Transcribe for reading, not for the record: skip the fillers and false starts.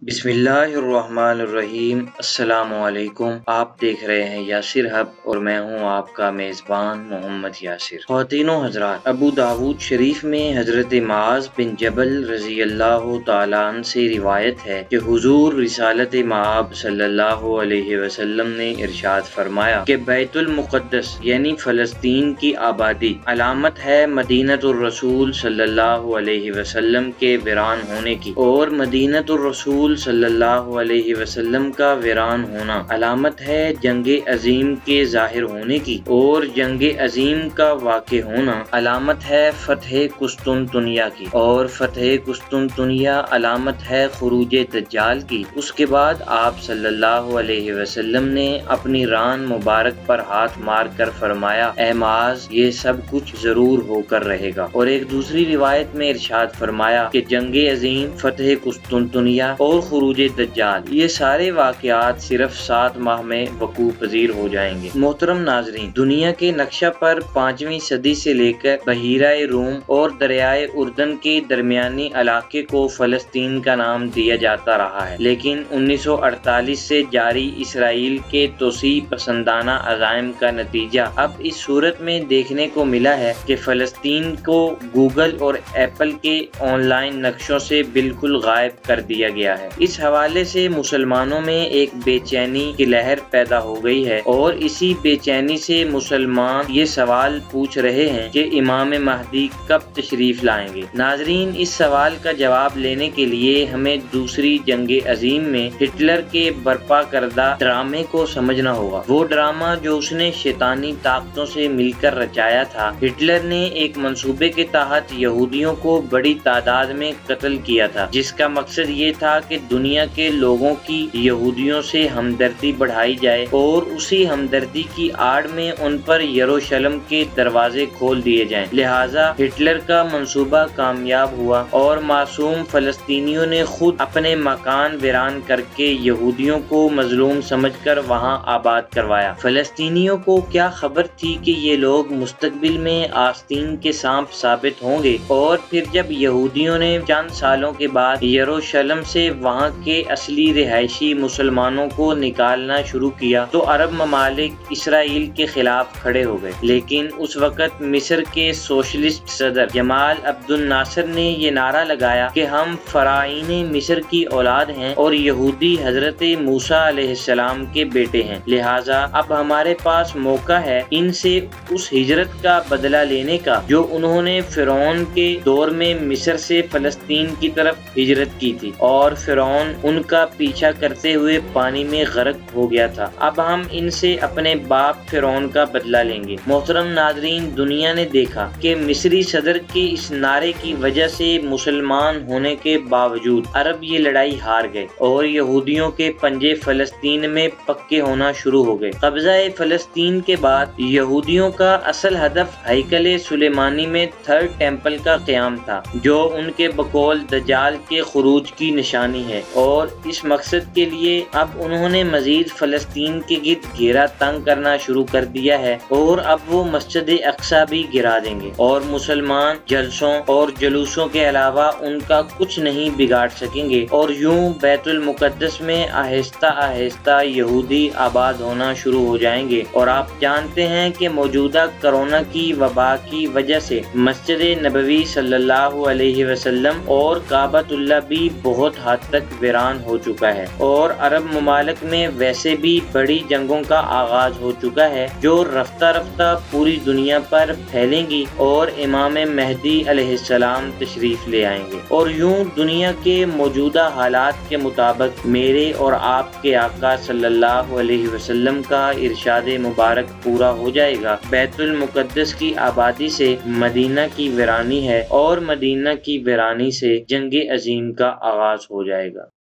بسم اللہ الرحمن الرحیم۔ السلام علیکم۔ آپ دیکھ رہے ہیں یاسر ہب اور میں ہوں آپ کا میزبان محمد یاسر۔ خواتین و حضرات، ابو داود شریف میں حضرت معاذ بن جبل رضی اللہ تعالیٰ عنہ سے روایت ہے کہ حضور رسالت مآب صلی اللہ علیہ وسلم نے ارشاد فرمایا کہ بیت المقدس یعنی فلسطین کی آبادی علامت ہے مدینۃ الرسول صلی اللہ علیہ وسلم کے ویران ہونے کی، اور مدینۃ الرسول صلی اللہ علیہ وسلم کا ویران ہونا علامت ہے جنگ عظیم کے ظاہر ہونے کی، اور جنگ عظیم کا واقع ہونا علامت ہے فتح قسطنطنیہ کی، اور فتح قسطنطنیہ علامت ہے خروج دجال کی۔ اس کے بعد آپ صلی اللہ علیہ وسلم نے اپنی ران مبارک پر ہاتھ مار کر فرمایا، اے معاذ، یہ سب کچھ ضرور ہو کر رہے گا۔ اور ایک دوسری روایت میں ارشاد فرمایا کہ جنگ عظیم، فتح قسطنطنیہ اور خروج دجال، یہ سارے واقعات صرف 7 ماہ میں وقوع پذیر ہو جائیں گے۔ محترم ناظرین، دنیا کے نقشہ پر 5ویں صدی سے لے کر بحیرہ روم اور دریائے اردن کے درمیانی علاقے کو فلسطین کا نام دیا جاتا رہا ہے، لیکن 1948 سے جاری اسرائیل کے توسیع پسندانہ عزائم کا نتیجہ اب اس صورت میں دیکھنے کو ملا ہے کہ فلسطین کو گوگل اور ایپل کے آن لائن نقشوں سے بالکل غائب کر دیا گیا ہے۔ اس حوالے سے مسلمانوں میں ایک بے چینی کی لہر پیدا ہو گئی ہے، اور اسی بے چینی سے مسلمان یہ سوال پوچھ رہے ہیں کہ امام مہدی کب تشریف لائیں گے۔ ناظرین، اس سوال کا جواب لینے کے لیے ہمیں دوسری جنگ عظیم میں ہٹلر کے برپا کردہ ڈرامے کو سمجھنا ہوگا۔ وہ ڈرامہ جو اس نے شیطانی طاقتوں سے مل کر رچایا تھا۔ ہٹلر نے ایک منصوبے کے تحت یہودیوں کو بڑی تعداد میں قتل کیا تھا، جس کا مقصد یہ تھا کہ دنیا کے لوگوں کی یہودیوں سے ہمدردی بڑھائی جائے، اور اسی ہمدردی کی آڑ میں ان پر یروشلم کے دروازے کھول دیے جائیں۔ لہٰذا ہٹلر کا منصوبہ کامیاب ہوا، اور معصوم فلسطینیوں نے خود اپنے مکان ویران کر کے یہودیوں کو مظلوم سمجھ کر وہاں آباد کروایا۔ فلسطینیوں کو کیا خبر تھی کہ یہ لوگ مستقبل میں آستین کے سانپ ثابت ہوں گے، اور پھر جب یہودیوں نے چند سالوں کے بعد یروشلم سے وہاں کے اصلی رہائشی مسلمانوں کو نکالنا شروع کیا تو عرب ممالک اسرائیل کے خلاف کھڑے ہو گئے۔ لیکن اس وقت مصر کے سوشلسٹ صدر جمال عبد الناصر نے یہ نعرہ لگایا کہ ہم فراعین مصر کی اولاد ہیں، اور یہودی حضرت موسیٰ علیہ السلام کے بیٹے ہیں، لہٰذا اب ہمارے پاس موقع ہے ان سے اس ہجرت کا بدلہ لینے کا جو انہوں نے فرعون کے دور میں مصر سے فلسطین کی طرف ہجرت کی تھی، اور فرعون ان کا پیچھا کرتے ہوئے پانی میں غرق ہو گیا تھا۔ اب ہم ان سے اپنے باپ فرعون کا بدلہ لیں گے۔ محترم ناظرین، دنیا نے دیکھا کہ مصری صدر کے اس نعرے کی وجہ سے مسلمان ہونے کے باوجود عرب یہ لڑائی ہار گئے، اور یہودیوں کے پنجے فلسطین میں پکے ہونا شروع ہو گئے۔ قبضہ فلسطین کے بعد یہودیوں کا اصل ہدف ہیکل سلیمانی میں تھرڈ ٹیمپل کا قیام تھا، جو ان کے بقول دجال کے خروج کی نشانی ہے، اور اس مقصد کے لیے اب انہوں نے مزید فلسطین کے گرد گھیرا تنگ کرنا شروع کر دیا ہے، اور اب وہ مسجد اقصی بھی گرا دیں گے، اور مسلمان جلسوں اور جلوسوں کے علاوہ ان کا کچھ نہیں بگاڑ سکیں گے، اور یوں بیت المقدس میں آہستہ آہستہ یہودی آباد ہونا شروع ہو جائیں گے۔ اور آپ جانتے ہیں کہ موجودہ کرونا کی وبا کی وجہ سے مسجد نبوی صلی اللہ علیہ وسلم اور کعبۃ اللہ بھی بہت حد تک ویران ہو چکا ہے، اور عرب ممالک میں ویسے بھی بڑی جنگوں کا آغاز ہو چکا ہے جو رفتہ رفتہ پوری دنیا پر پھیلیں گی، اور امام مہدی علیہ السلام تشریف لے آئیں گے، اور یوں دنیا کے موجودہ حالات کے مطابق میرے اور آپ کے آقا صلی اللہ علیہ وسلم کا ارشاد مبارک پورا ہو جائے گا۔ بیت المقدس کی آبادی سے مدینہ کی ویرانی ہے، اور مدینہ کی ویرانی سے جنگ عظیم کا آغاز ہو جائے گا۔